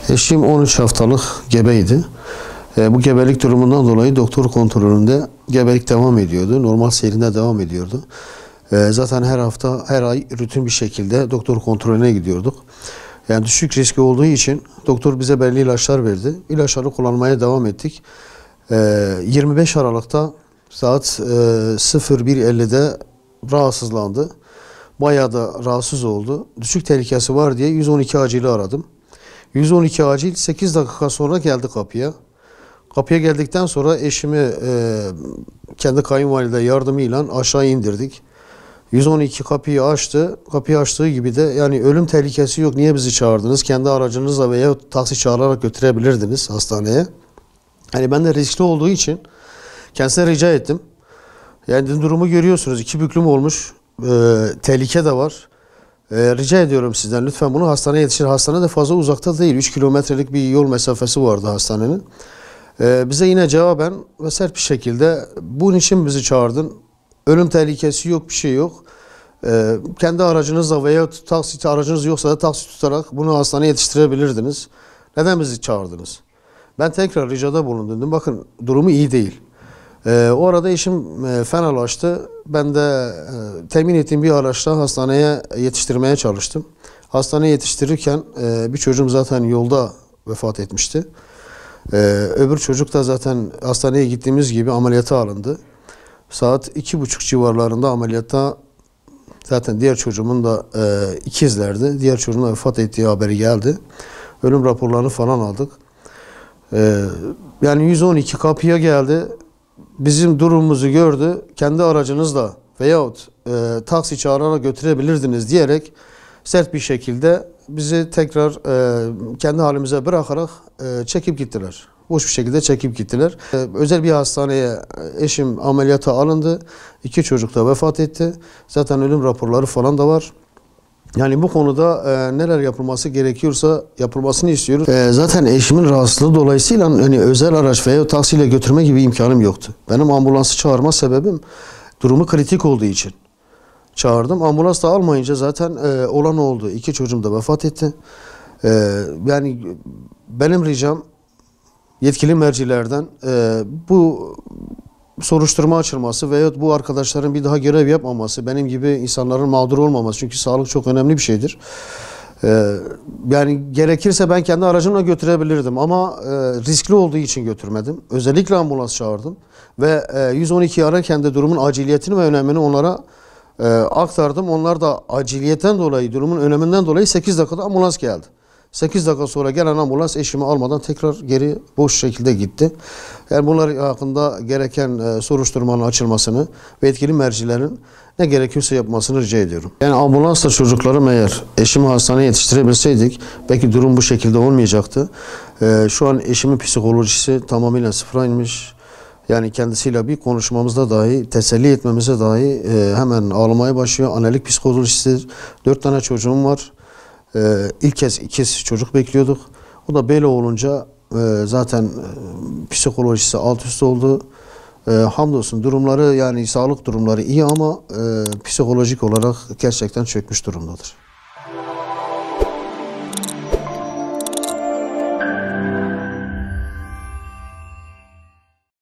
Eşim 13 haftalık gebeydi. Bu gebelik durumundan dolayı doktor kontrolünde gebelik devam ediyordu. Normal seyrinde devam ediyordu. Zaten her hafta, her ay rutin bir şekilde doktor kontrolüne gidiyorduk. Yani düşük riski olduğu için doktor bize belli ilaçlar verdi. İlaçları kullanmaya devam ettik. 25 Aralık'ta saat 01.50'de rahatsızlandı. Bayağı da rahatsız oldu. Düşük tehlikesi var diye 112 acili aradım. 112 acil 8 dakika sonra geldi kapıya. Kapıya geldikten sonra eşimi kendi kayınvalide yardımıyla aşağı indirdik. 112 kapıyı açtı. Kapıyı açtığı gibi de yani ölüm tehlikesi yok. Niye bizi çağırdınız? Kendi aracınızla veya taksi çağırarak götürebilirdiniz hastaneye. Yani ben de riskli olduğu için kendisine rica ettim. Yani durumu görüyorsunuz. 2 büklüm olmuş. Tehlike de var. Rica ediyorum sizden lütfen bunu hastaneye yetiştir. Hastane de fazla uzakta değil. 3 kilometrelik bir yol mesafesi vardı hastanenin. Bize yine cevaben ve sert bir şekilde bunun için bizi çağırdın. Ölüm tehlikesi yok, bir şey yok. Kendi aracınızla veya taksi aracınız yoksa da taksi tutarak bunu hastaneye yetiştirebilirdiniz. Neden bizi çağırdınız? Ben tekrar ricada bulundum. Bakın durumu iyi değil. O arada eşim fenalaştı. Ben de temin ettiğim bir araçla hastaneye yetiştirmeye çalıştım. Hastaneye yetiştirirken bir çocuğum zaten yolda vefat etmişti. Öbür çocuk da zaten hastaneye gittiğimiz gibi ameliyata alındı. Saat 2.30 civarlarında ameliyatta zaten diğer çocuğumun da ikizlerdi. Diğer çocuğun da vefat ettiği haberi geldi. Ölüm raporlarını falan aldık. Yani 112 kapıya geldi. Bizim durumumuzu gördü. Kendi aracınızla veyahut taksi çağırarak götürebilirdiniz diyerek sert bir şekilde bizi tekrar kendi halimize bırakarak çekip gittiler. Boş bir şekilde çekip gittiler. Özel bir hastaneye eşim ameliyata alındı. 2 çocuk da vefat etti. Zaten ölüm raporları falan da var. Yani bu konuda neler yapılması gerekiyorsa yapılmasını istiyoruz. Zaten eşimin rahatsızlığı dolayısıyla hani özel araç veya taksiyle götürme gibi imkanım yoktu. Benim ambulansı çağırma sebebim durumu kritik olduğu için çağırdım. Ambulans da almayınca zaten olan oldu. 2 çocuğum da vefat etti. Yani benim ricam yetkili mercilerden bu soruşturma açılması veyahut bu arkadaşların bir daha görev yapmaması, benim gibi insanların mağdur olmaması. Çünkü sağlık çok önemli bir şeydir. Yani gerekirse ben kendi aracımla götürebilirdim ama riskli olduğu için götürmedim. Özellikle ambulans çağırdım ve 112'yi ararken de durumun aciliyetini ve önemini onlara aktardım. Onlar da aciliyetten dolayı, durumun öneminden dolayı 8 dakikada ambulans geldi. 8 dakika sonra gelen ambulans eşimi almadan tekrar geri boş şekilde gitti. Yani bunlar hakkında gereken soruşturmanın açılmasını ve etkili mercilerin ne gerekiyorsa yapmasını rica ediyorum. Yani ambulansla çocuklarım eğer eşimi hastaneye yetiştirebilseydik belki durum bu şekilde olmayacaktı. Şu an eşimin psikolojisi tamamıyla sıfıra inmiş. Yani kendisiyle bir konuşmamızda dahi, teselli etmemize dahi hemen ağlamaya başlıyor. Annelik psikolojisi, 4 tane çocuğum var. İlk kez ikiz çocuk bekliyorduk. O da böyle olunca zaten psikolojisi alt üst oldu. Hamdolsun durumları yani sağlık durumları iyi ama psikolojik olarak gerçekten çökmüş durumdadır.